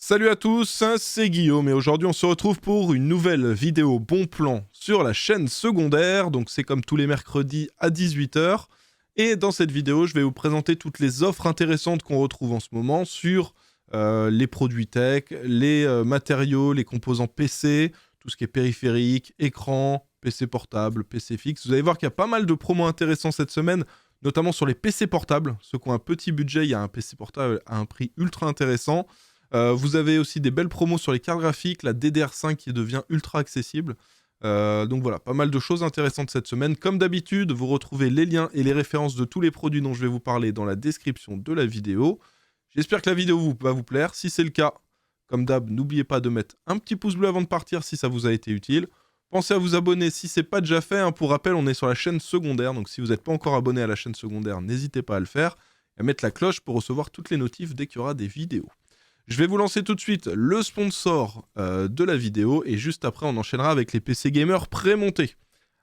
Salut à tous, c'est Guillaume et aujourd'hui on se retrouve pour une nouvelle vidéo bon plan sur la chaîne secondaire. Donc c'est comme tous les mercredis à 18h. Et dans cette vidéo, je vais vous présenter toutes les offres intéressantes qu'on retrouve en ce moment sur les produits tech, les matériaux, les composants PC, tout ce qui est périphérique, écran, PC portable, PC fixe. Vous allez voir qu'il y a pas mal de promos intéressants cette semaine, notamment sur les PC portables. Ceux qui ont un petit budget, il y a un PC portable à un prix ultra intéressant. Vous avez aussi des belles promos sur les cartes graphiques, la DDR5 qui devient ultra accessible. Donc voilà, pas mal de choses intéressantes cette semaine. Comme d'habitude, vous retrouvez les liens et les références de tous les produits dont je vais vous parler dans la description de la vidéo. J'espère que la vidéo va vous plaire. Si c'est le cas, comme d'hab, n'oubliez pas de mettre un petit pouce bleu avant de partir si ça vous a été utile. Pensez à vous abonner si c'est pas déjà fait. Pour rappel, on est sur la chaîne secondaire, donc si vous n'êtes pas encore abonné à la chaîne secondaire, n'hésitez pas à le faire. Et à mettre la cloche pour recevoir toutes les notifs dès qu'il y aura des vidéos. Je vais vous lancer tout de suite le sponsor de la vidéo et juste après on enchaînera avec les PC gamers pré-montés.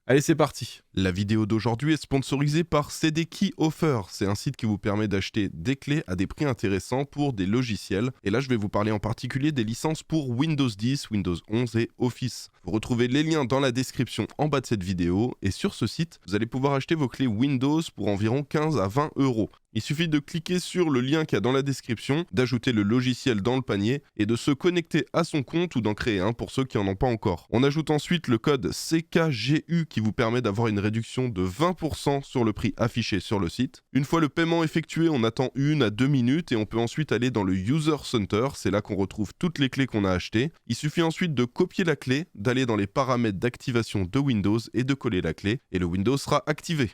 Allez, c'est parti. La vidéo d'aujourd'hui est sponsorisée par CD Key Offer. C'est un site qui vous permet d'acheter des clés à des prix intéressants pour des logiciels. Et là, je vais vous parler en particulier des licences pour Windows 10, Windows 11 et Office. Vous retrouvez les liens dans la description en bas de cette vidéo. Et sur ce site, vous allez pouvoir acheter vos clés Windows pour environ 15 à 20 euros. Il suffit de cliquer sur le lien qu'il y a dans la description, d'ajouter le logiciel dans le panier et de se connecter à son compte ou d'en créer un pour ceux qui n'en ont pas encore. On ajoute ensuite le code CKGU qui vous permet d'avoir une réduction de 20% sur le prix affiché sur le site. Une fois le paiement effectué, on attend 1 à 2 minutes et on peut ensuite aller dans le User Center. C'est là qu'on retrouve toutes les clés qu'on a achetées. Il suffit ensuite de copier la clé, d'aller dans les paramètres d'activation de Windows et de coller la clé et le Windows sera activé.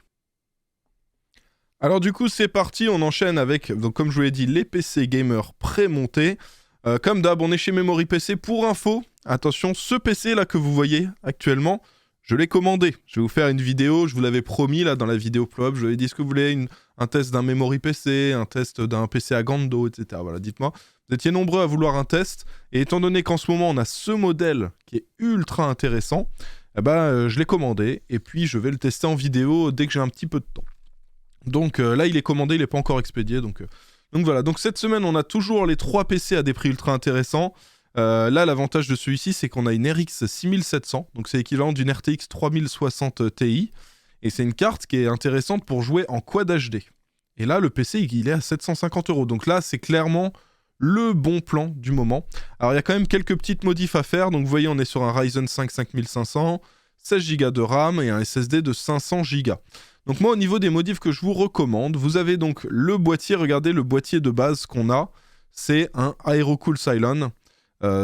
Alors du coup c'est parti, on enchaîne avec, donc comme je vous l'ai dit, les PC gamers pré-montés. Comme d'hab, on est chez Memory PC. Pour info, attention, ce PC là que vous voyez actuellement, je l'ai commandé. Je vais vous faire une vidéo, je vous l'avais promis là dans la vidéo Plop. Je vous avais dit, est-ce que vous voulez un test d'un Memory PC, un test d'un PC à Gando, etc. Voilà, dites-moi. Vous étiez nombreux à vouloir un test. Et étant donné qu'en ce moment on a ce modèle qui est ultra intéressant, je l'ai commandé et puis je vais le tester en vidéo dès que j'ai un petit peu de temps. Donc là il est commandé, il n'est pas encore expédié. Donc voilà, donc cette semaine on a toujours les 3 PC à des prix ultra intéressants. Là l'avantage de celui-ci c'est qu'on a une RX 6700, donc c'est l'équivalent d'une RTX 3060 Ti. Et c'est une carte qui est intéressante pour jouer en Quad HD. Et là le PC il est à 750 €. Donc là c'est clairement le bon plan du moment. Alors il y a quand même quelques petites modifs à faire. Donc vous voyez on est sur un Ryzen 5 5500, 16 Go de RAM et un SSD de 500 Go. Donc moi au niveau des modifs que je vous recommande, vous avez donc le boîtier, regardez le boîtier de base qu'on a, c'est un Aerocool Cylon.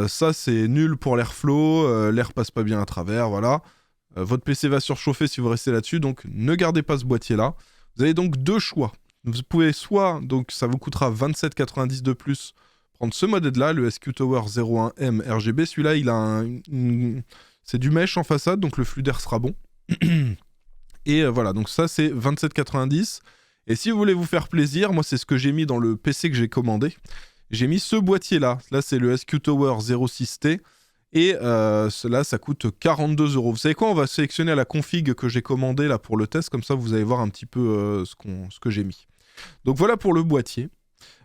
Ça c'est nul pour l'airflow, l'air passe pas bien à travers, voilà. Votre PC va surchauffer si vous restez là-dessus, donc ne gardez pas ce boîtier-là. Vous avez donc 2 choix. Vous pouvez soit, donc ça vous coûtera 27,90 de plus, prendre ce modèle-là, le SQ Tower 01M RGB. Celui-là, il a c'est du mesh en façade, donc le flux d'air sera bon. Et voilà, donc ça c'est 27,90. Et si vous voulez vous faire plaisir, moi c'est ce que j'ai mis dans le PC que j'ai commandé. J'ai mis ce boîtier-là. Là c'est le SQ Tower 06T. Et cela, ça coûte 42 €. Vous savez quoi, on va sélectionner la config que j'ai commandée là pour le test. Comme ça vous allez voir un petit peu ce que j'ai mis. Donc voilà pour le boîtier.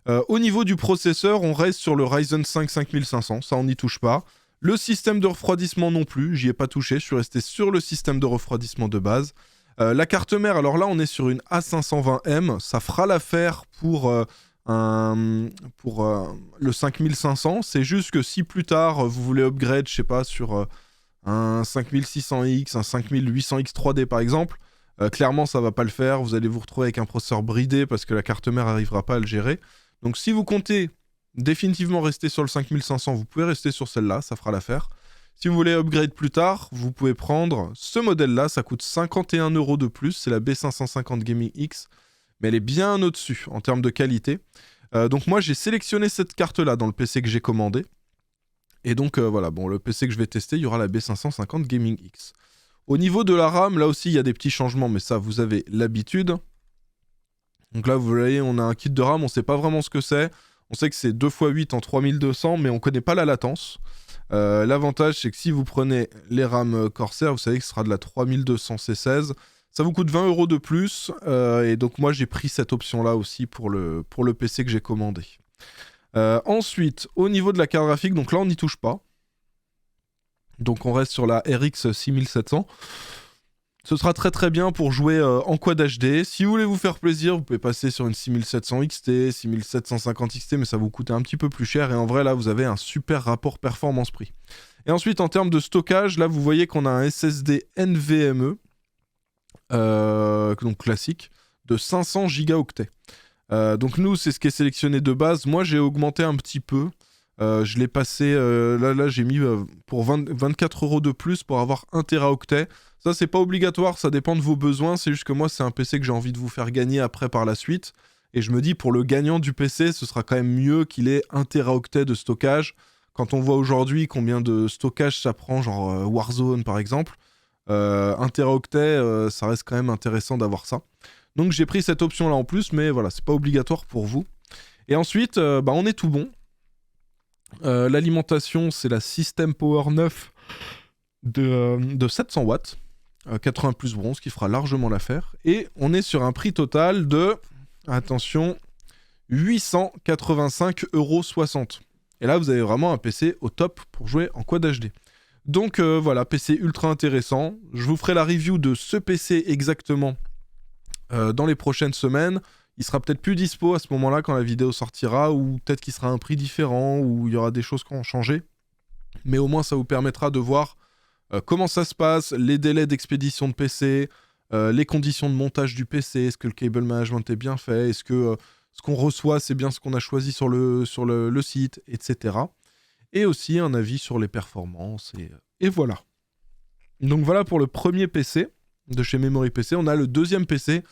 Au niveau du processeur, on reste sur le Ryzen 5 5500. Ça on n'y touche pas. Le système de refroidissement non plus, j'y ai pas touché. Je suis resté sur le système de refroidissement de base. La carte mère, alors là on est sur une A520M, ça fera l'affaire pour le 5500, c'est juste que si plus tard vous voulez upgrade, je sais pas, sur un 5600X, un 5800X 3D par exemple, clairement ça va pas le faire, vous allez vous retrouver avec un processeur bridé parce que la carte mère n'arrivera pas à le gérer. Donc si vous comptez définitivement rester sur le 5500, vous pouvez rester sur celle-là, ça fera l'affaire. Si vous voulez upgrade plus tard, vous pouvez prendre ce modèle-là, ça coûte 51 € de plus, c'est la B550 Gaming X, mais elle est bien au-dessus en termes de qualité. Donc moi j'ai sélectionné cette carte-là dans le PC que j'ai commandé. Et donc voilà, bon, le PC que je vais tester, il y aura la B550 Gaming X. Au niveau de la RAM, là aussi il y a des petits changements, mais ça vous avez l'habitude. Donc là vous voyez, on a un kit de RAM, on ne sait pas vraiment ce que c'est. On sait que c'est 2x8 en 3200, mais on ne connaît pas la latence. L'avantage, c'est que si vous prenez les RAM Corsair, vous savez que ce sera de la 3200 C16. Ça vous coûte 20 € de plus. Et donc moi, j'ai pris cette option-là aussi pour le PC que j'ai commandé. Ensuite, au niveau de la carte graphique, donc là on n'y touche pas. Donc on reste sur la RX 6700. Ce sera très très bien pour jouer en quad HD. Si vous voulez vous faire plaisir, vous pouvez passer sur une 6700 XT, 6750 XT, mais ça va vous coûter un petit peu plus cher. Et en vrai, là, vous avez un super rapport performance-prix. Et ensuite, en termes de stockage, là, vous voyez qu'on a un SSD NVMe, donc classique, de 500 gigaoctets. Donc nous, c'est ce qui est sélectionné de base. Moi, j'ai augmenté un petit peu. Je l'ai passé, là j'ai mis pour 24 € de plus pour avoir 1 Teraoctet. Ça, c'est pas obligatoire, ça dépend de vos besoins. C'est juste que moi, c'est un PC que j'ai envie de vous faire gagner après par la suite. Et je me dis, pour le gagnant du PC, ce sera quand même mieux qu'il ait 1 Teraoctet de stockage. Quand on voit aujourd'hui combien de stockage ça prend, genre Warzone par exemple, 1 Teraoctet, ça reste quand même intéressant d'avoir ça. Donc j'ai pris cette option-là en plus, mais voilà, c'est pas obligatoire pour vous. Et ensuite, on est tout bon. L'alimentation, c'est la System Power 9 de 700 watts, 80 plus bronze, qui fera largement l'affaire. Et on est sur un prix total de, attention, 885,60 €. Et là, vous avez vraiment un PC au top pour jouer en quad HD. Donc voilà, PC ultra intéressant. Je vous ferai la review de ce PC exactement dans les prochaines semaines. Il sera peut-être plus dispo à ce moment-là quand la vidéo sortira, ou peut-être qu'il sera à un prix différent, ou il y aura des choses qui ont changé. Mais au moins, ça vous permettra de voir comment ça se passe, les délais d'expédition de PC, les conditions de montage du PC, est-ce que le cable management est bien fait, est-ce que ce qu'on reçoit, c'est bien ce qu'on a choisi sur le site, etc. Et aussi un avis sur les performances, et voilà. Donc voilà pour le premier PC de chez Memory PC. On a le deuxième PC.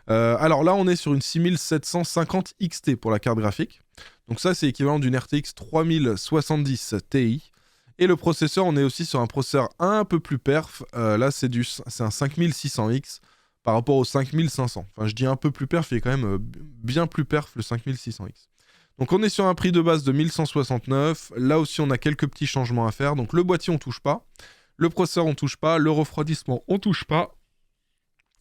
Alors là, on est sur une 6750 XT pour la carte graphique. Donc ça, c'est équivalent d'une RTX 3070 Ti. Et le processeur, on est aussi sur un processeur un peu plus perf. Là, c'est un 5600X par rapport au 5500. Enfin, je dis un peu plus perf, il est quand même bien plus perf le 5600X. Donc on est sur un prix de base de 1169. Là aussi, on a quelques petits changements à faire. Donc le boîtier, on touche pas. Le processeur, on touche pas. Le refroidissement, on touche pas.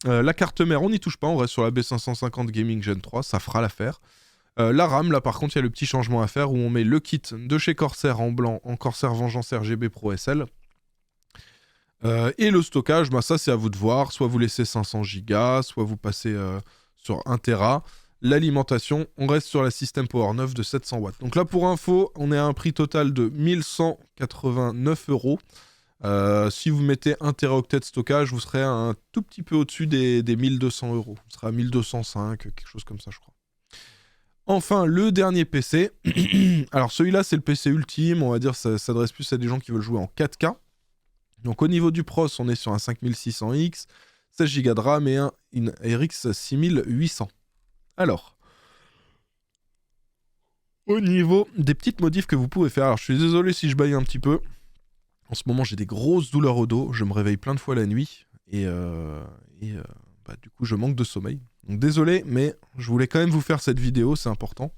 La carte mère, on n'y touche pas, on reste sur la B550 Gaming Gen 3, ça fera l'affaire. La RAM, là par contre, il y a le petit changement à faire où on met le kit de chez Corsair en blanc, en Corsair Vengeance RGB Pro SL. Et le stockage, ça c'est à vous de voir, soit vous laissez 500 Go, soit vous passez sur 1 Tera. L'alimentation, on reste sur la System Power 9 de 700 watts. Donc là pour info, on est à un prix total de 1189 €. Si vous mettez 1 Teraoctet de stockage, vous serez un tout petit peu au-dessus des 1200 €. Vous serez à 1205, quelque chose comme ça, je crois. Enfin, le dernier PC. Alors celui-là, c'est le PC ultime. On va dire ça s'adresse plus à des gens qui veulent jouer en 4K. Donc au niveau du pros, on est sur un 5600X, 16 Go de RAM et une RX 6800. Alors, au niveau des petites modifs que vous pouvez faire, alors je suis désolé si je baille un petit peu. En ce moment, j'ai des grosses douleurs au dos, je me réveille plein de fois la nuit, et du coup, je manque de sommeil. Donc désolé, mais je voulais quand même vous faire cette vidéo, c'est important.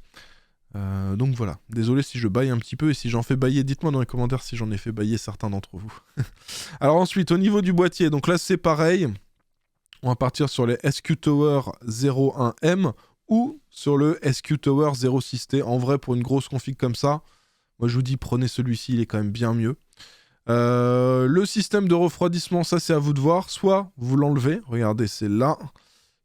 Donc voilà, désolé si je baille un petit peu, et si j'en fais bailler, dites-moi dans les commentaires si j'en ai fait bailler certains d'entre vous. Alors ensuite, au niveau du boîtier, donc là c'est pareil, on va partir sur les SQ Tower 01M, ou sur le SQ Tower 06T. En vrai, pour une grosse config comme ça, moi je vous dis, prenez celui-ci, il est quand même bien mieux. Le système de refroidissement, ça c'est à vous de voir. Soit vous l'enlevez, regardez, c'est là.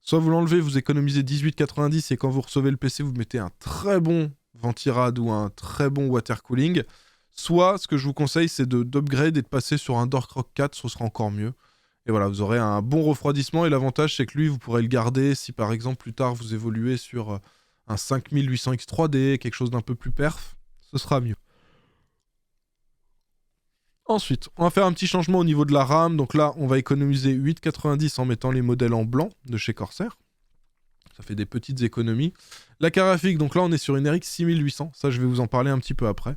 Soit vous l'enlevez, vous économisez 18,90 et quand vous recevez le PC, vous mettez un très bon ventirad ou un très bon water cooling. Soit, ce que je vous conseille, c'est d'upgrade et de passer sur un Dorkrock 4, ce sera encore mieux. Et voilà, vous aurez un bon refroidissement et l'avantage, c'est que lui, vous pourrez le garder si par exemple plus tard vous évoluez sur un 5800X 3D, quelque chose d'un peu plus perf, ce sera mieux. Ensuite, on va faire un petit changement au niveau de la RAM. Donc là, on va économiser 8,90 en mettant les modèles en blanc de chez Corsair. Ça fait des petites économies. La carte graphique, donc là, on est sur une RX 6800. Ça, je vais vous en parler un petit peu après.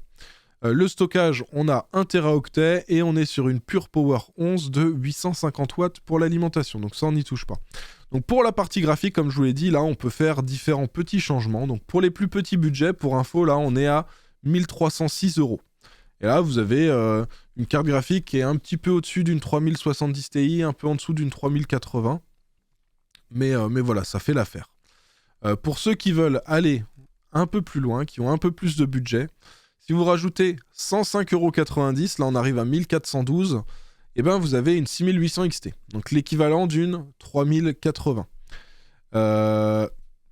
Le stockage, on a 1 Teraoctet et on est sur une Pure Power 11 de 850 watts pour l'alimentation. Donc ça, on n'y touche pas. Donc pour la partie graphique, comme je vous l'ai dit, là, on peut faire différents petits changements. Donc pour les plus petits budgets, pour info, là, on est à 1306 €. Et là, vous avez une carte graphique qui est un petit peu au-dessus d'une 3070 Ti, un peu en dessous d'une 3080. Mais voilà, ça fait l'affaire. Pour ceux qui veulent aller un peu plus loin, qui ont un peu plus de budget. Si vous rajoutez 105,90 €, là on arrive à 1412, et ben vous avez une 6800 XT. Donc l'équivalent d'une 3080.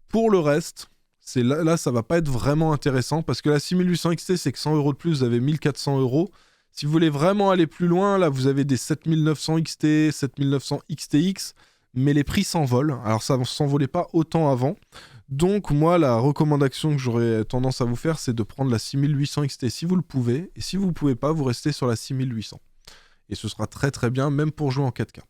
Pour le reste, là ça va pas être vraiment intéressant parce que la 6800 XT c'est que 100 € de plus, vous avez 1400 €. Si vous voulez vraiment aller plus loin, là vous avez des 7900 XT, 7900 XTX, mais les prix s'envolent. Alors ça ne s'envolait pas autant avant. Donc moi la recommandation que j'aurais tendance à vous faire c'est de prendre la 6800 XT si vous le pouvez. Et si vous ne pouvez pas, vous restez sur la 6800. Et ce sera très très bien même pour jouer en 4K.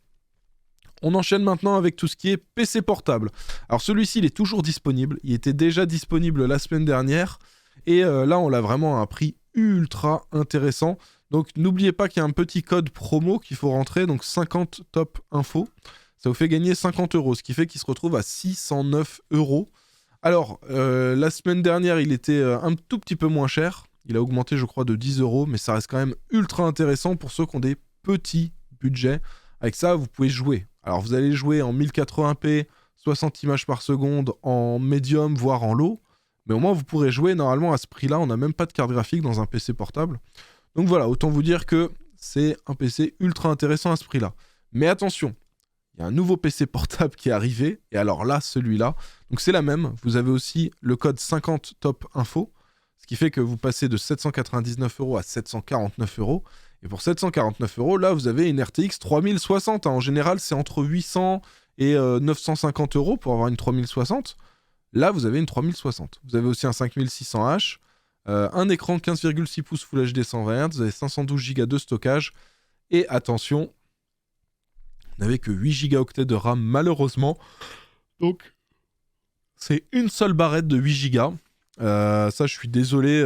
On enchaîne maintenant avec tout ce qui est PC portable. Alors celui-ci il est toujours disponible. Il était déjà disponible la semaine dernière. Et là on l'a vraiment à un prix ultra intéressant. Donc n'oubliez pas qu'il y a un petit code promo qu'il faut rentrer. Donc 50 top info. Ça vous fait gagner 50 €, ce qui fait qu'il se retrouve à 609 €. Alors, la semaine dernière, il était un tout petit peu moins cher. Il a augmenté, je crois, de 10 €, mais ça reste quand même ultra intéressant pour ceux qui ont des petits budgets. Avec ça, vous pouvez jouer. Alors, vous allez jouer en 1080p, 60 images par seconde, en médium, voire en low. Mais au moins, vous pourrez jouer normalement à ce prix-là. On n'a même pas de carte graphique dans un PC portable. Donc voilà, autant vous dire que c'est un PC ultra intéressant à ce prix-là. Mais attention, il y a un nouveau PC portable qui est arrivé, et alors là, celui-là, donc c'est la même, vous avez aussi le code 50 top info, ce qui fait que vous passez de 799 € à 749 €, et pour 749 €, là, vous avez une RTX 3060, hein. En général, c'est entre 800 et 950 € pour avoir une 3060. Là, vous avez une 3060. Vous avez aussi un 5600H, un écran 15,6 pouces Full HD 120 Hz, vous avez 512 Go de stockage, et attention, vous n'avez que 8 Go de RAM malheureusement. Donc, c'est une seule barrette de 8 Go. Ça, je suis désolé,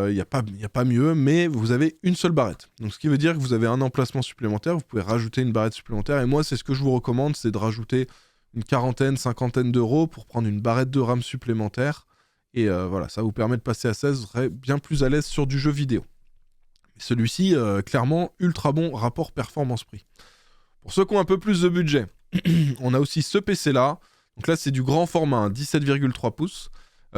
il n'y a pas mieux, mais vous avez une seule barrette. Donc, ce qui veut dire que vous avez un emplacement supplémentaire, vous pouvez rajouter une barrette supplémentaire. Et moi, c'est ce que je vous recommande, c'est de rajouter une quarantaine, cinquantaine d'euros pour prendre une barrette de RAM supplémentaire. Et voilà, ça vous permet de passer à 16, vous serez bien plus à l'aise sur du jeu vidéo. Celui-ci, clairement, ultra bon rapport performance-prix. Pour ceux qui ont un peu plus de budget, on a aussi ce PC-là. Donc là, c'est du grand format, hein, 17,3 pouces.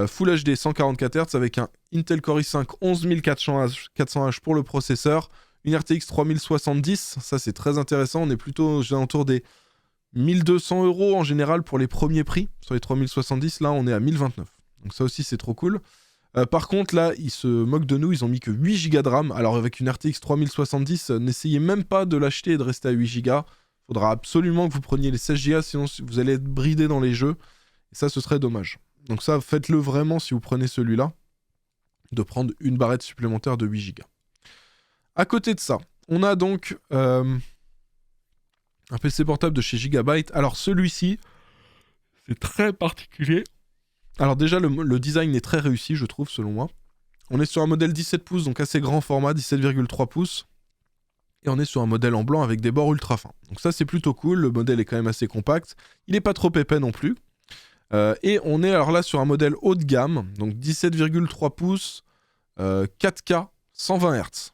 Full HD 144 Hz avec un Intel Core i5 11400H pour le processeur. Une RTX 3070, ça c'est très intéressant. On est plutôt autour des 1200 € en général pour les premiers prix. Sur les 3070, là on est à 1029. Donc ça aussi c'est trop cool. Par contre, là, ils se moquent de nous, ils ont mis que 8 Go de RAM. Alors, avec une RTX 3070, n'essayez même pas de l'acheter et de rester à 8 Go. Il faudra absolument que vous preniez les 16 Go, sinon vous allez être bridé dans les jeux. Et ça, ce serait dommage. Donc ça, faites-le vraiment si vous prenez celui-là, de prendre une barrette supplémentaire de 8 Go. À côté de ça, on a donc un PC portable de chez Gigabyte. Alors, celui-ci, c'est très particulier. Alors déjà, le design est très réussi, je trouve, selon moi. On est sur un modèle 17 pouces, donc assez grand format, 17,3 pouces. Et on est sur un modèle en blanc avec des bords ultra fins. Donc ça, c'est plutôt cool. Le modèle est quand même assez compact. Il n'est pas trop épais non plus. Et on est alors là sur un modèle haut de gamme. Donc 17,3 pouces, 4K, 120 Hz.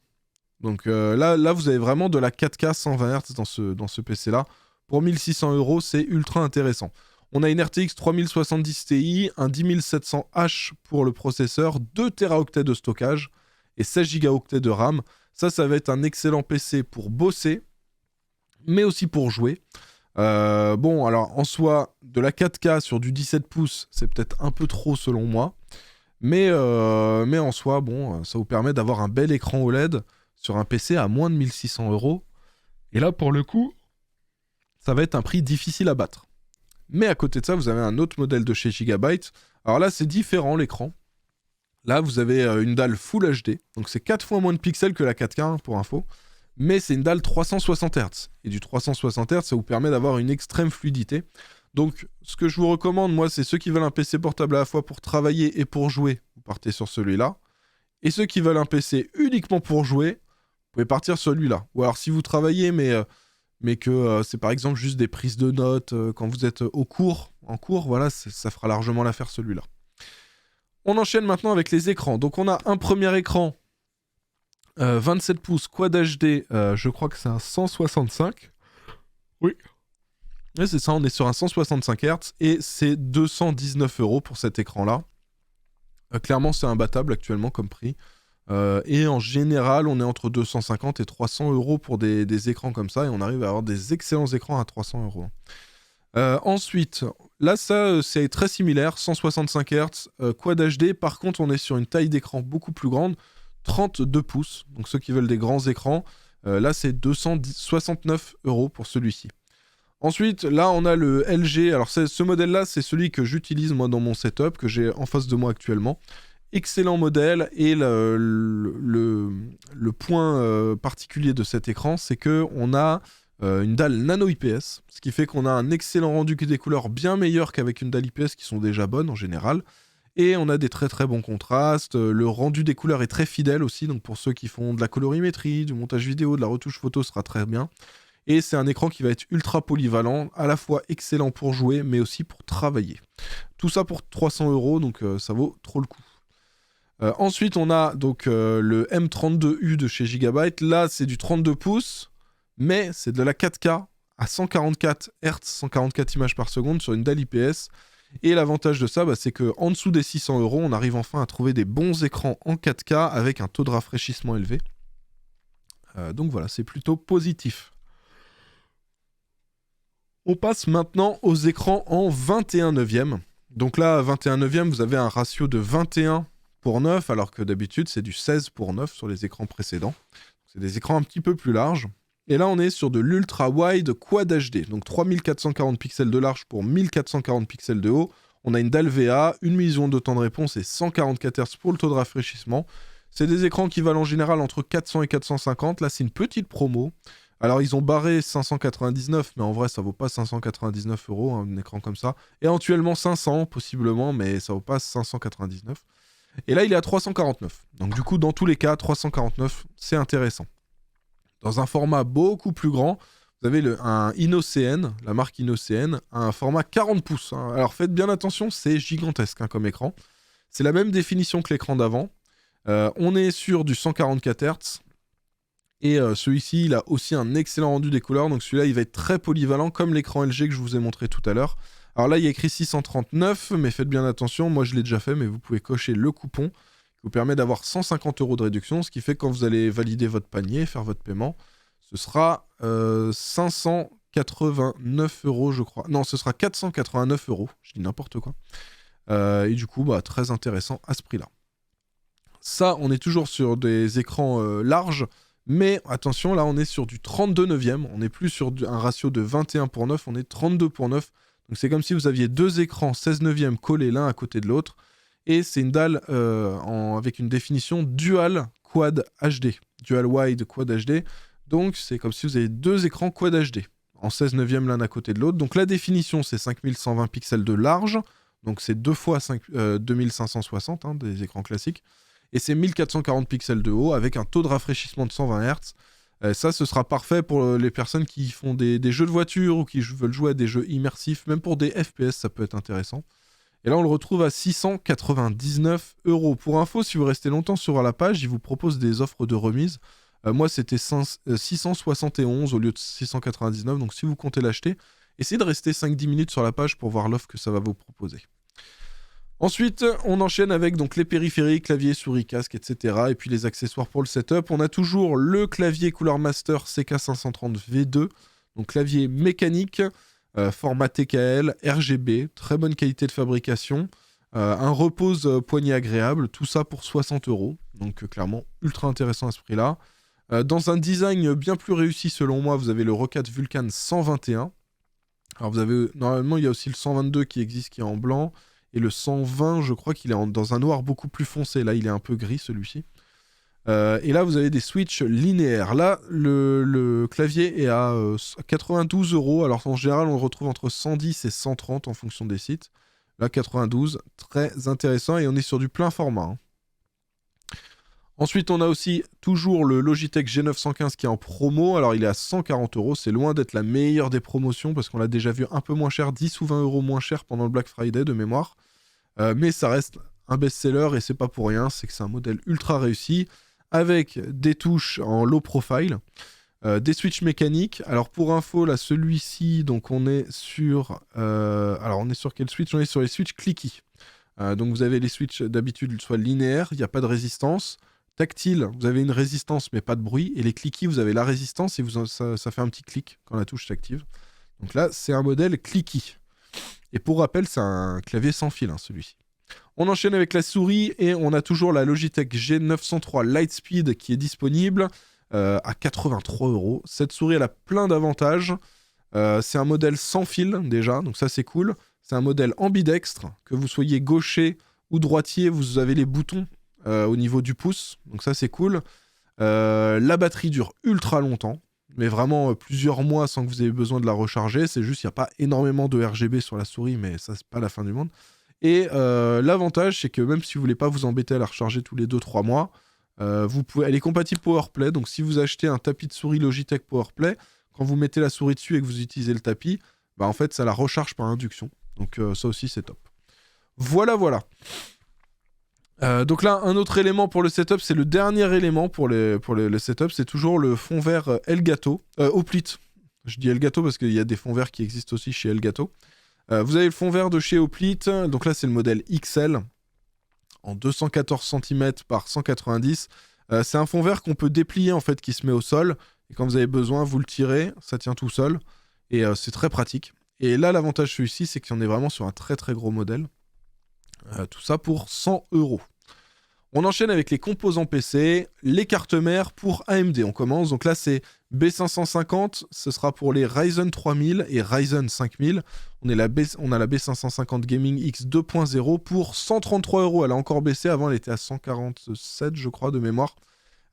Donc là, vous avez vraiment de la 4K 120 Hz dans ce PC-là. Pour 1600 €, c'est ultra intéressant. On a une RTX 3070 Ti, un 10700H pour le processeur, 2 Teraoctets de stockage et 16 Go de RAM. Ça va être un excellent PC pour bosser, mais aussi pour jouer. Bon, alors en soi, de la 4K sur du 17 pouces, c'est peut-être un peu trop selon moi. Mais en soi, bon, ça vous permet d'avoir un bel écran OLED sur un PC à moins de 1600 €. Et là, pour le coup, ça va être un prix difficile à battre. Mais à côté de ça, vous avez un autre modèle de chez Gigabyte. Alors là, c'est différent l'écran. Là, vous avez une dalle Full HD. Donc c'est 4 fois moins de pixels que la 4K, hein, pour info. Mais c'est une dalle 360 Hz. Et du 360 Hz, ça vous permet d'avoir une extrême fluidité. Donc, ce que je vous recommande, moi, c'est ceux qui veulent un PC portable à la fois pour travailler et pour jouer, vous partez sur celui-là. Et ceux qui veulent un PC uniquement pour jouer, vous pouvez partir sur celui-là. Ou alors, si vous travaillez, mais que c'est par exemple juste des prises de notes quand vous êtes en cours, voilà, ça fera largement l'affaire celui-là. On enchaîne maintenant avec les écrans. Donc on a un premier écran 27 pouces Quad HD, je crois que c'est un 165. Oui. Et c'est ça, on est sur un 165 Hz et c'est 219 € pour cet écran-là. Clairement, c'est imbattable actuellement comme prix. Et en général, on est entre 250 et 300 euros pour des écrans comme ça, et on arrive à avoir des excellents écrans à 300 euros. Ensuite, là, ça, c'est très similaire, 165 Hz, Quad HD. Par contre, on est sur une taille d'écran beaucoup plus grande, 32 pouces. Donc ceux qui veulent des grands écrans, là, c'est 269 euros pour celui-ci. Ensuite, là, on a le LG. Alors, ce modèle-là, c'est celui que j'utilise, moi, dans mon setup, que j'ai en face de moi actuellement. Excellent modèle. Et le point particulier de cet écran, c'est qu'on a une dalle nano IPS, ce qui fait qu'on a un excellent rendu des couleurs bien meilleur qu'avec une dalle IPS qui sont déjà bonnes en général. Et on a des très très bons contrastes. Le rendu des couleurs est très fidèle aussi, donc pour ceux qui font de la colorimétrie, du montage vidéo, de la retouche photo, sera très bien. Et c'est un écran qui va être ultra polyvalent, à la fois excellent pour jouer, mais aussi pour travailler. Tout ça pour 300 euros, donc ça vaut trop le coup. Ensuite, on a donc le M32U de chez Gigabyte. Là, c'est du 32 pouces, mais c'est de la 4K à 144 Hz, 144 images par seconde sur une dalle IPS. Et l'avantage de ça, c'est qu'en dessous des 600 euros, on arrive enfin à trouver des bons écrans en 4K avec un taux de rafraîchissement élevé. Donc voilà, c'est plutôt positif. On passe maintenant aux écrans en 21 neuvième. Donc là, 21 neuvième, vous avez un ratio de 21:9, alors que d'habitude, c'est du 16:9 sur les écrans précédents. C'est des écrans un petit peu plus larges. Et là, on est sur de l'ultra wide Quad HD, donc 3440 pixels de large pour 1440 pixels de haut. On a une dalle VA, une milliseconde de temps de réponse et 144 Hz pour le taux de rafraîchissement. C'est des écrans qui valent en général entre 400 et 450. Là, c'est une petite promo. Alors, ils ont barré 599, mais en vrai, ça vaut pas 599 euros, un écran comme ça. Éventuellement 500, possiblement, mais ça vaut pas 599. Et là, il est à 349. Donc, du coup, dans tous les cas, 349, c'est intéressant. Dans un format beaucoup plus grand, vous avez un InnoCN, la marque InnoCN, un format 40 pouces. Alors, faites bien attention, c'est gigantesque comme écran. C'est la même définition que l'écran d'avant. On est sur du 144 Hz. Et celui-ci, il a aussi un excellent rendu des couleurs. Donc celui-là, il va être très polyvalent, comme l'écran LG que je vous ai montré tout à l'heure. Alors là, il y a écrit 639, mais faites bien attention. Moi, je l'ai déjà fait, mais vous pouvez cocher le coupon qui vous permet d'avoir 150 euros de réduction. Ce qui fait que quand vous allez valider votre panier, faire votre paiement, ce sera 589 euros, je crois. Non, ce sera 489 euros. Je dis n'importe quoi. Et du coup, très intéressant à ce prix-là. Ça, on est toujours sur des écrans larges. Mais attention, là on est sur du 32 neuvième, on n'est plus sur un ratio de 21:9, on est 32:9. Donc c'est comme si vous aviez deux écrans 16 neuvième collés l'un à côté de l'autre. Et c'est une dalle avec une définition dual quad HD, dual wide quad HD. Donc c'est comme si vous avez deux écrans quad HD, en 16 neuvième l'un à côté de l'autre. Donc la définition c'est 5120 pixels de large, donc c'est 2 fois 2560 des écrans classiques. Et c'est 1440 pixels de haut avec un taux de rafraîchissement de 120 Hz. Ça, ce sera parfait pour les personnes qui font des jeux de voiture ou qui veulent jouer à des jeux immersifs. Même pour des FPS, ça peut être intéressant. Et là, on le retrouve à 699 euros. Pour info, si vous restez longtemps sur la page, ils vous proposent des offres de remise. Moi, c'était 671 au lieu de 699. Donc, si vous comptez l'acheter, essayez de rester 5-10 minutes sur la page pour voir l'offre que ça va vous proposer. Ensuite, on enchaîne avec donc les périphériques, clavier, souris, casque, etc. Et puis les accessoires pour le setup. On a toujours le clavier Cooler Master CK530V2, donc clavier mécanique, format TKL, RGB, très bonne qualité de fabrication, un repose poignée agréable, tout ça pour 60 euros. Donc clairement, ultra intéressant à ce prix-là. Dans un design bien plus réussi selon moi, vous avez le Roccat Vulcan 121. Alors vous avez, normalement, il y a aussi le 122 qui existe, qui est en blanc. Et le 120, je crois qu'il est dans un noir beaucoup plus foncé. Là, il est un peu gris, celui-ci. Et là, vous avez des switches linéaires. Là, le clavier est à 92 euros. Alors, en général, on le retrouve entre 110 et 130 en fonction des sites. Là, 92, très intéressant. Et on est sur du plein format. Ensuite, on a aussi toujours le Logitech G915 qui est en promo. Alors, il est à 140 euros. C'est loin d'être la meilleure des promotions parce qu'on l'a déjà vu un peu moins cher, 10 ou 20 euros moins cher pendant le Black Friday de mémoire. Mais ça reste un best-seller et c'est pas pour rien. C'est que c'est un modèle ultra réussi avec des touches en low profile, des switches mécaniques. Alors, pour info, là, celui-ci, donc on est sur... alors, on est sur quel switch? On est sur les switches clicky. Donc vous avez les switches d'habitude soit linéaires, il n'y a pas de résistance. Tactile, vous avez une résistance mais pas de bruit. Et les cliquis, vous avez la résistance et ça fait un petit clic quand la touche s'active. Donc là, c'est un modèle cliquis. Et pour rappel, c'est un clavier sans fil, celui-ci. On enchaîne avec la souris et on a toujours la Logitech G903 Lightspeed qui est disponible à 83 €. Cette souris, elle a plein d'avantages. C'est un modèle sans fil déjà, donc ça c'est cool. C'est un modèle ambidextre, que vous soyez gaucher ou droitier, vous avez les boutons au niveau du pouce, donc ça c'est cool. La batterie dure ultra longtemps, mais vraiment plusieurs mois sans que vous ayez besoin de la recharger. C'est juste qu'il n'y a pas énormément de RGB sur la souris, mais ça c'est pas la fin du monde. Et l'avantage, c'est que même si vous voulez pas vous embêter à la recharger tous les 2-3 mois, elle est compatible PowerPlay. Donc si vous achetez un tapis de souris Logitech PowerPlay, quand vous mettez la souris dessus et que vous utilisez le tapis, bah en fait ça la recharge par induction. Donc ça aussi c'est top. Voilà. Donc là, un autre élément pour le setup, c'est le dernier élément pour le setup, c'est toujours le fond vert Elgato, Hoplite. Je dis Elgato parce qu'il y a des fonds verts qui existent aussi chez Elgato. Vous avez le fond vert de chez Hoplite, donc là c'est le modèle XL, en 214 cm par 190. C'est un fond vert qu'on peut déplier en fait, qui se met au sol, et quand vous avez besoin, vous le tirez, ça tient tout seul, et c'est très pratique. Et là, l'avantage celui-ci, c'est qu'il y en est vraiment sur un très très gros modèle. Tout ça pour 100 €. On enchaîne avec les composants PC, les cartes mères pour AMD. On commence, donc là c'est B550, ce sera pour les Ryzen 3000 et Ryzen 5000. On a la B550 Gaming X 2.0 pour 133 €. Elle a encore baissé, avant elle était à 147 je crois de mémoire.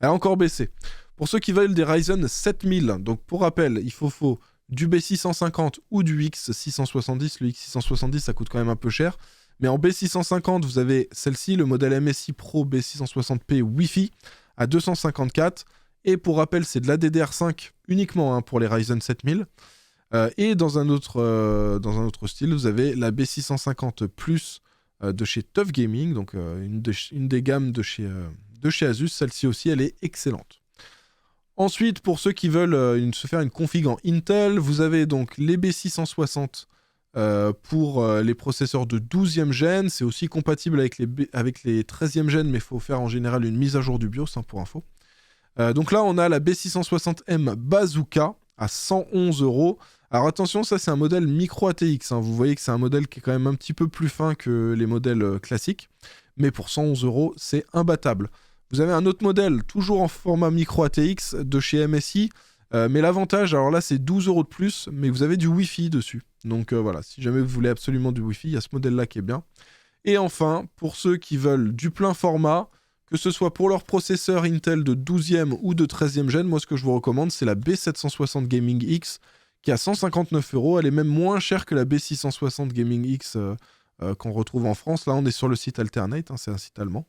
Elle a encore baissé. Pour ceux qui veulent des Ryzen 7000, donc pour rappel, il faut du B650 ou du X670. Le X670 ça coûte quand même un peu cher. Mais en B650, vous avez celle-ci, le modèle MSI Pro B660p Wi-Fi à 254. Et pour rappel, c'est de la DDR5 uniquement pour les Ryzen 7000. Et dans un autre style, vous avez la B650 Plus de chez Tough Gaming, donc une des gammes de chez Asus. Celle-ci aussi, elle est excellente. Ensuite, pour ceux qui veulent se faire une config en Intel, vous avez donc les B660 pour les processeurs de 12e gen. C'est aussi compatible avec les 13e gen, mais il faut faire en général une mise à jour du BIOS, pour info. Donc là, on a la B660M Bazooka à 111 €. Alors attention, ça c'est un modèle micro ATX. Vous voyez que c'est un modèle qui est quand même un petit peu plus fin que les modèles classiques. Mais pour 111 €, c'est imbattable. Vous avez un autre modèle, toujours en format micro ATX, de chez MSI. Mais l'avantage, alors là c'est 12 € de plus, mais vous avez du Wi-Fi dessus. Donc voilà, si jamais vous voulez absolument du Wi-Fi, il y a ce modèle-là qui est bien. Et enfin, pour ceux qui veulent du plein format, que ce soit pour leur processeur Intel de 12e ou de 13e gen, moi ce que je vous recommande, c'est la B760 Gaming X, qui est à 159 €. Elle est même moins chère que la B660 Gaming X qu'on retrouve en France. Là, on est sur le site Alternate, c'est un site allemand.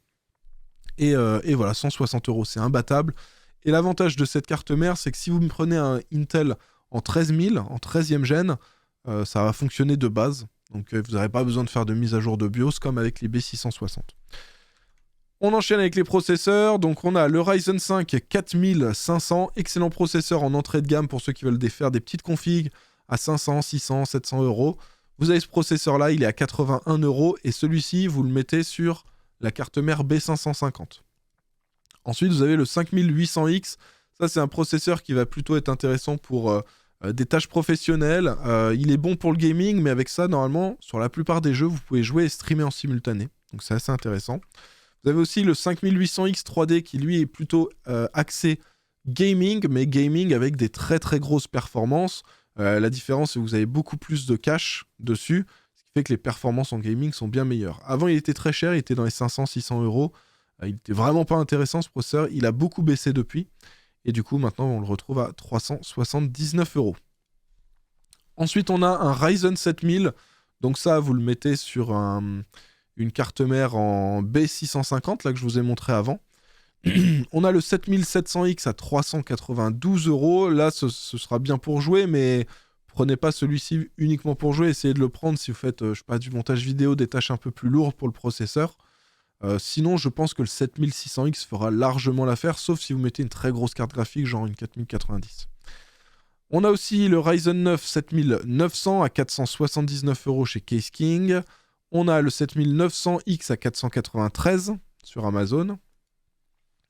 Et voilà, 160 €, c'est imbattable. Et l'avantage de cette carte mère, c'est que si vous me prenez un Intel en 13000, en 13e gen, ça va fonctionner de base. Donc vous n'aurez pas besoin de faire de mise à jour de BIOS comme avec les B660. On enchaîne avec les processeurs. Donc on a le Ryzen 5 4500, excellent processeur en entrée de gamme pour ceux qui veulent faire des petites configs à 500, 600, 700 €. Vous avez ce processeur-là, il est à 81 € et celui-ci, vous le mettez sur la carte mère B550. Ensuite, vous avez le 5800X. Ça, c'est un processeur qui va plutôt être intéressant pour des tâches professionnelles. Il est bon pour le gaming, mais avec ça, normalement, sur la plupart des jeux, vous pouvez jouer et streamer en simultané. Donc, c'est assez intéressant. Vous avez aussi le 5800X 3D qui, lui, est plutôt axé gaming, mais gaming avec des très, très grosses performances. La différence, c'est que vous avez beaucoup plus de cache dessus, ce qui fait que les performances en gaming sont bien meilleures. Avant, il était très cher, il était dans les 500-600 €. Il n'était vraiment pas intéressant ce processeur, il a beaucoup baissé depuis, et du coup maintenant on le retrouve à 379 €. Ensuite on a un Ryzen 7000, donc ça vous le mettez sur une carte mère en B650, là que je vous ai montré avant. On a le 7700X à 392 €, là ce sera bien pour jouer, mais prenez pas celui-ci uniquement pour jouer, essayez de le prendre si vous faites je sais pas, du montage vidéo, des tâches un peu plus lourdes pour le processeur. Sinon, je pense que le 7600X fera largement l'affaire, sauf si vous mettez une très grosse carte graphique, genre une 4090. On a aussi le Ryzen 9 7900 à 479 € chez Case King. On a le 7900X à 493 sur Amazon.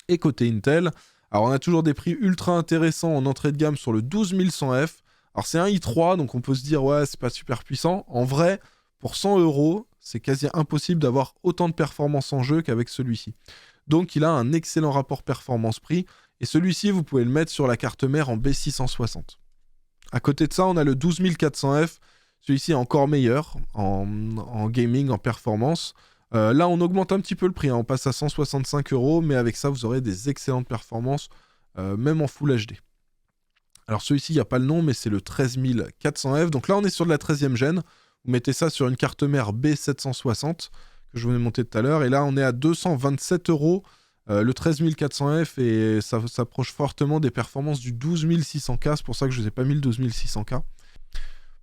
Et côté Intel, alors on a toujours des prix ultra intéressants en entrée de gamme sur le 12100F. Alors c'est un i3, donc on peut se dire ouais c'est pas super puissant. En vrai, pour 100 €, c'est quasi impossible d'avoir autant de performance en jeu qu'avec celui-ci. Donc il a un excellent rapport performance-prix. Et celui-ci, vous pouvez le mettre sur la carte mère en B660. À côté de ça, on a le 12400F. Celui-ci est encore meilleur en gaming, en performance. Là, on augmente un petit peu le prix. On passe à 165 €, mais avec ça, vous aurez des excellentes performances, même en Full HD. Alors celui-ci, il n'y a pas le nom, mais c'est le 13400F. Donc là, on est sur de la 13e gêne. Vous mettez ça sur une carte mère B760, que je vous ai monté tout à l'heure. Et là, on est à 227 €. Le 13400F, et ça s'approche fortement des performances du 12600K. C'est pour ça que je ne vous ai pas mis le 12600K.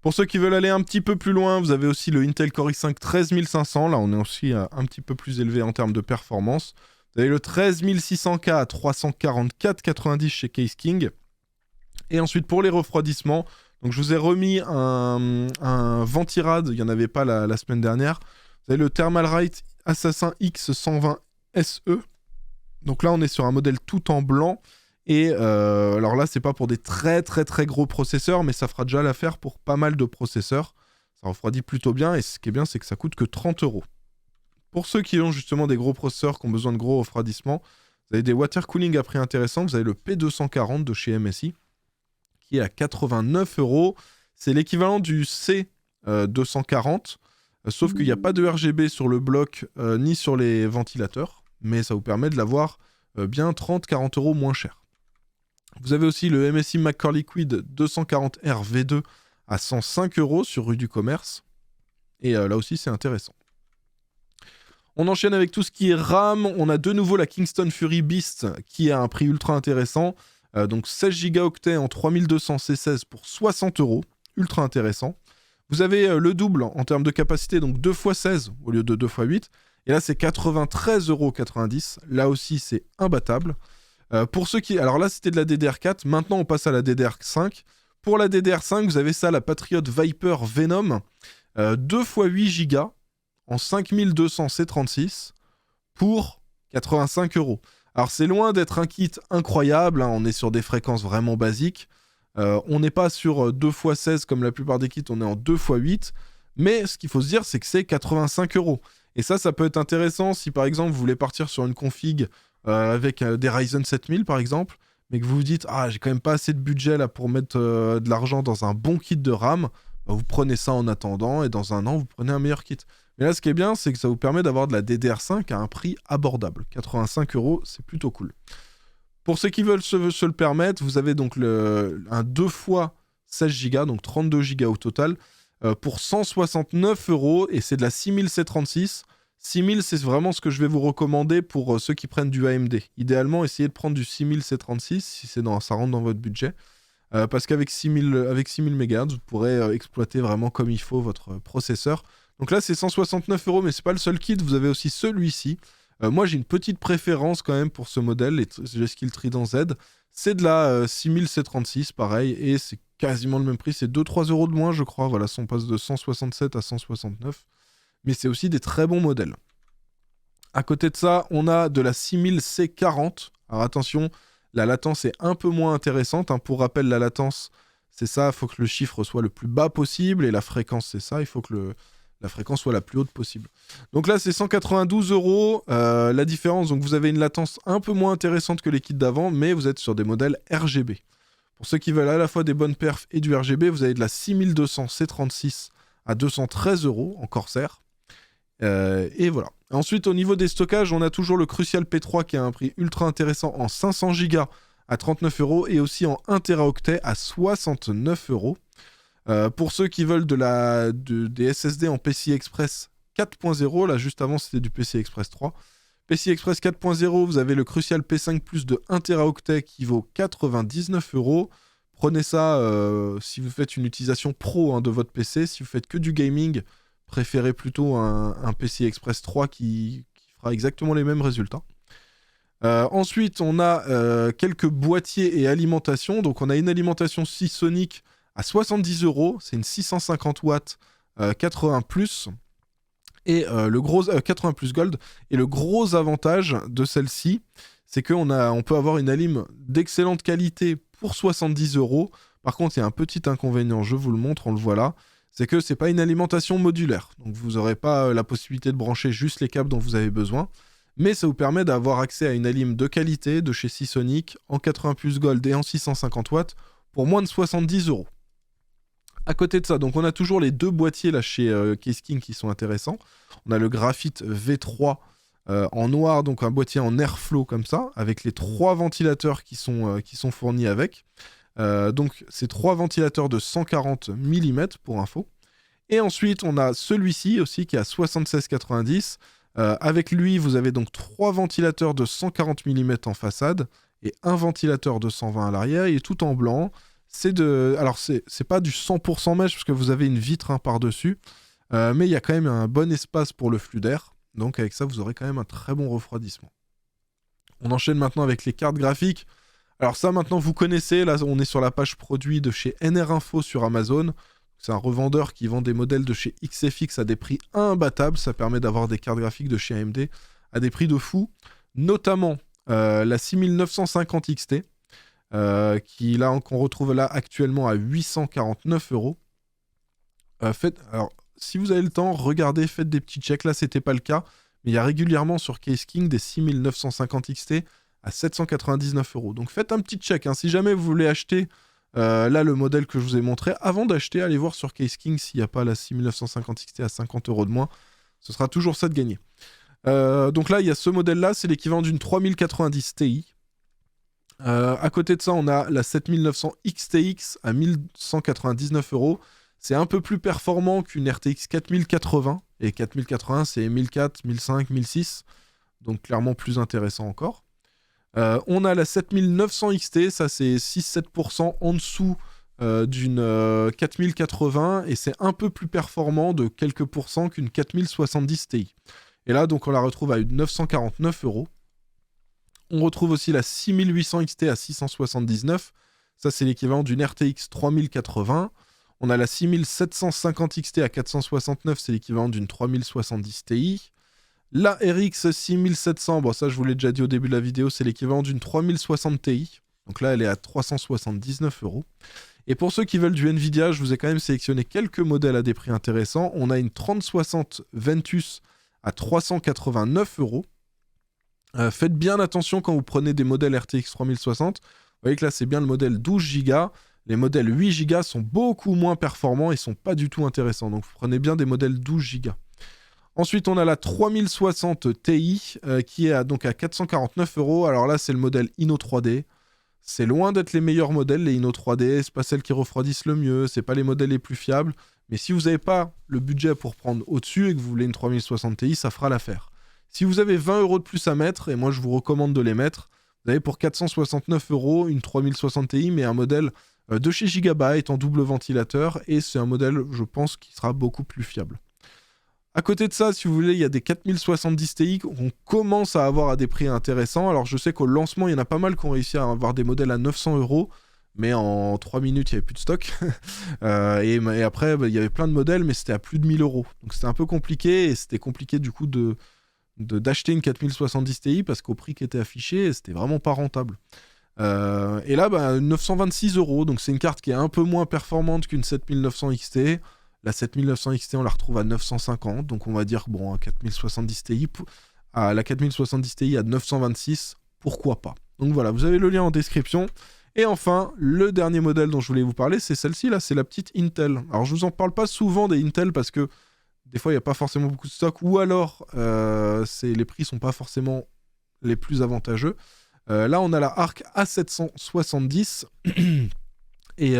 Pour ceux qui veulent aller un petit peu plus loin, vous avez aussi le Intel Core i5 13500. Là, on est aussi un petit peu plus élevé en termes de performance. Vous avez le 13600K à 344,90 chez Case King. Et ensuite, pour les refroidissements, donc je vous ai remis un Ventirad, il n'y en avait pas la semaine dernière. Vous avez le Thermalright Assassin X120 SE. Donc là, on est sur un modèle tout en blanc. Et alors là, c'est pas pour des très très très gros processeurs, mais ça fera déjà l'affaire pour pas mal de processeurs. Ça refroidit plutôt bien, et ce qui est bien, c'est que ça coûte que 30 €. Pour ceux qui ont justement des gros processeurs, qui ont besoin de gros refroidissements, vous avez des water cooling à prix intéressant. Vous avez le P240 de chez MSI, qui est à 89 €. C'est l'équivalent du C240, sauf qu'il n'y a pas de RGB sur le bloc, ni sur les ventilateurs, mais ça vous permet de l'avoir bien 30-40 € moins cher. Vous avez aussi le MSI McCord Liquid 240R V2 à 105 € sur rue du Commerce. Et là aussi, c'est intéressant. On enchaîne avec tout ce qui est RAM. On a de nouveau la Kingston Fury Beast qui a un prix ultra intéressant. Donc 16 Go en 3200 C16 pour 60 €. Ultra intéressant. Vous avez le double en termes de capacité, donc 2x16 au lieu de 2x8. Et là, c'est 93,90 €. Là aussi, c'est imbattable. Pour ceux qui... Alors là, c'était de la DDR4. Maintenant, on passe à la DDR5. Pour la DDR5, vous avez ça, la Patriot Viper Venom. 2x8 Go en 5200 C36 pour 85 €. Alors, c'est loin d'être un kit incroyable. Hein. On est sur des fréquences vraiment basiques. On n'est pas sur 2x16 comme la plupart des kits. On est en 2x8. Mais ce qu'il faut se dire, c'est que c'est 85 €. Et ça peut être intéressant si, par exemple, vous voulez partir sur une config avec des Ryzen 7000 par exemple, mais que vous vous dites ah j'ai quand même pas assez de budget là pour mettre de l'argent dans un bon kit de RAM, bah, vous prenez ça en attendant et dans un an vous prenez un meilleur kit. Mais là ce qui est bien c'est que ça vous permet d'avoir de la DDR5 à un prix abordable. 85 €, c'est plutôt cool. Pour ceux qui veulent se le permettre, vous avez donc un 2 fois 16 Go, donc 32 Go au total, pour 169 € et c'est de la 6000C36. 6000, c'est vraiment ce que je vais vous recommander pour ceux qui prennent du AMD. Idéalement, essayez de prendre du 6000C36 si ça rentre dans votre budget. Parce qu'avec 6000 MHz, vous pourrez exploiter vraiment comme il faut votre processeur. Donc là, c'est 169 €, mais c'est pas le seul kit. Vous avez aussi celui-ci. Moi, j'ai une petite préférence quand même pour ce modèle, les G-Skill Trident Z. C'est de la 6000C36, pareil, et c'est quasiment le même prix. C'est 2-3 € de moins, je crois. Voilà, on passe de 167 à 169. Mais c'est aussi des très bons modèles. À côté de ça, on a de la 6000C40. Alors attention, la latence est un peu moins intéressante. Hein. Pour rappel, la latence, c'est ça, il faut que le chiffre soit le plus bas possible. Et la fréquence, c'est ça, il faut que la fréquence soit la plus haute possible. Donc là, c'est 192 €. La différence, donc vous avez une latence un peu moins intéressante que les kits d'avant, mais vous êtes sur des modèles RGB. Pour ceux qui veulent à la fois des bonnes perfs et du RGB, vous avez de la 6200C36 à 213 € en Corsair. Et voilà. Ensuite, au niveau des stockages, on a toujours le Crucial P3 qui a un prix ultra intéressant en 500 Go à 39 € et aussi en 1 Teraoctet à 69 €. Pour ceux qui veulent des SSD en PCI Express 4.0, là juste avant c'était du PCI Express 3. PCI Express 4.0, vous avez le Crucial P5 Plus de 1 Teraoctet qui vaut 99 €. Prenez ça si vous faites une utilisation pro de votre PC. Si vous faites que du gaming, préférez plutôt un PCI Express 3 qui fera exactement les mêmes résultats. Ensuite, on a quelques boîtiers et alimentation. Donc, on a une alimentation Seasonic à 70 €. C'est une 650 watts 80+. Et le gros 80 plus Gold. Et le gros avantage de celle-ci, c'est on peut avoir une alim d'excellente qualité pour 70 €. Par contre, il y a un petit inconvénient, je vous le montre, on le voit là. C'est que c'est pas une alimentation modulaire. Donc vous n'aurez pas la possibilité de brancher juste les câbles dont vous avez besoin. Mais ça vous permet d'avoir accès à une alim de qualité de chez Seasonic en 80 plus Gold et en 650 watts pour moins de 70 €. À côté de ça, donc on a toujours les deux boîtiers là chez Case King qui sont intéressants. On a le Graphite V3 en noir, donc un boîtier en airflow comme ça, avec les 3 ventilateurs qui sont fournis avec. Donc c'est 3 ventilateurs de 140 mm pour info. Et ensuite on a celui-ci aussi qui est à 76,90. Avec lui vous avez donc 3 ventilateurs de 140 mm en façade et un ventilateur de 120 à l'arrière. Il est tout en blanc. Alors c'est pas du 100% mèche parce que vous avez une vitre par-dessus, mais il y a quand même un bon espace pour le flux d'air. Donc avec ça vous aurez quand même un très bon refroidissement. On enchaîne maintenant avec les cartes graphiques. Alors ça maintenant vous connaissez, là on est sur la page produit de chez NR Info sur Amazon. C'est un revendeur qui vend des modèles de chez XFX à des prix imbattables. Ça permet d'avoir des cartes graphiques de chez AMD à des prix de fou. Notamment la 6950 XT. Qu'on retrouve là actuellement à 849 €. Alors, si vous avez le temps, regardez, faites des petits checks. Là, c'était pas le cas, mais il y a régulièrement sur Case King des 6950 XT à 799 €. Donc faites un petit check. Si jamais vous voulez acheter là le modèle que je vous ai montré, avant d'acheter, allez voir sur Case King s'il n'y a pas la 6950 XT à 50 € de moins. Ce sera toujours ça de gagner. Donc là, il y a ce modèle-là, c'est l'équivalent d'une 3090 Ti. À côté de ça, on a la 7900 XTX à 1199 €. C'est un peu plus performant qu'une RTX 4080. Et 4080, c'est 1004, 1005, 1006. Donc clairement plus intéressant encore. On a la 7900 XT. Ça, c'est 6-7% en dessous d'une 4080. Et c'est un peu plus performant de quelques pourcents qu'une 4070 Ti. Et là, donc, on la retrouve à 949 €. On retrouve aussi la 6800 XT à 679. Ça, c'est l'équivalent d'une RTX 3080. On a la 6750 XT à 469. C'est l'équivalent d'une 3070 Ti. La RX 6700, bon, ça, je vous l'ai déjà dit au début de la vidéo, c'est l'équivalent d'une 3060 Ti. Donc là, elle est à 379 €. Et pour ceux qui veulent du Nvidia, je vous ai quand même sélectionné quelques modèles à des prix intéressants. On a une 3060 Ventus à 389 €. Faites bien attention quand vous prenez des modèles RTX 3060. Vous voyez que là, c'est bien le modèle 12 Go. Les modèles 8 Go sont beaucoup moins performants et sont pas du tout intéressants. Donc, vous prenez bien des modèles 12 Go. Ensuite, on a la 3060 Ti qui est donc à 449 €. Alors là, c'est le modèle Inno 3D. C'est loin d'être les meilleurs modèles, les Inno 3D. C'est pas celles qui refroidissent le mieux. C'est pas les modèles les plus fiables. Mais si vous n'avez pas le budget pour prendre au-dessus et que vous voulez une 3060 Ti, ça fera l'affaire. Si vous avez 20 € de plus à mettre, et moi je vous recommande de les mettre, vous avez pour 469 € une 3060 Ti, mais un modèle de chez Gigabyte en double ventilateur, et c'est un modèle, je pense, qui sera beaucoup plus fiable. À côté de ça, si vous voulez, il y a des 4070 Ti qu'on commence à avoir à des prix intéressants. Alors je sais qu'au lancement, il y en a pas mal qui ont réussi à avoir des modèles à 900 €, mais en 3 minutes, il n'y avait plus de stock. et après, il y avait plein de modèles, mais c'était à plus de 1000 €. Donc c'était un peu compliqué, et c'était compliqué du coup d'acheter une 4070 Ti parce qu'au prix qui était affiché, c'était vraiment pas rentable. Et là, 926 €, donc c'est une carte qui est un peu moins performante qu'une 7900 XT. La 7900 XT, on la retrouve à 950, donc on va dire, bon, à 4070 Ti, à la 4070 Ti à 926, pourquoi pas. Donc voilà, vous avez le lien en description. Et enfin, le dernier modèle dont je voulais vous parler, c'est celle-ci, là, c'est la petite Intel. Alors, je vous en parle pas souvent des Intel parce que des fois, il n'y a pas forcément beaucoup de stock, ou alors les prix sont pas forcément les plus avantageux. Là, on a la Arc A770, et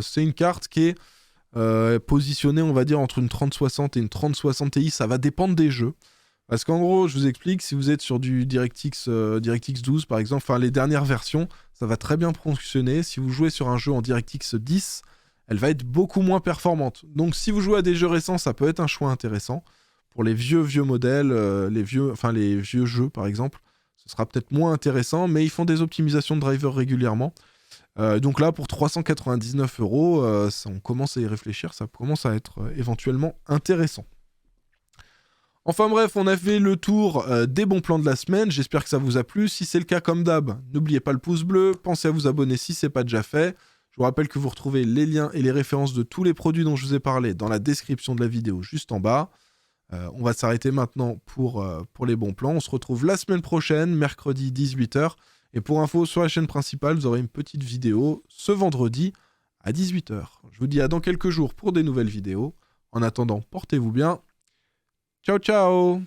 c'est une carte qui est positionnée, on va dire, entre une 3060 et une 3060 Ti. Ça va dépendre des jeux. Parce qu'en gros, je vous explique, si vous êtes sur du DirectX 12, par exemple, enfin les dernières versions, ça va très bien fonctionner. Si vous jouez sur un jeu en DirectX 10, elle va être beaucoup moins performante. Donc si vous jouez à des jeux récents, ça peut être un choix intéressant. Pour les vieux modèles, les vieux jeux par exemple, ce sera peut-être moins intéressant, mais ils font des optimisations de drivers régulièrement. Donc là, pour 399 €, on commence à y réfléchir, ça commence à être éventuellement intéressant. Enfin bref, on a fait le tour des bons plans de la semaine. J'espère que ça vous a plu. Si c'est le cas, comme d'hab, n'oubliez pas le pouce bleu. Pensez à vous abonner si ce n'est pas déjà fait. Je vous rappelle que vous retrouvez les liens et les références de tous les produits dont je vous ai parlé dans la description de la vidéo juste en bas. On va s'arrêter maintenant pour les bons plans. On se retrouve la semaine prochaine, mercredi 18h. Et pour info, sur la chaîne principale, vous aurez une petite vidéo ce vendredi à 18h. Je vous dis à dans quelques jours pour des nouvelles vidéos. En attendant, portez-vous bien. Ciao, ciao!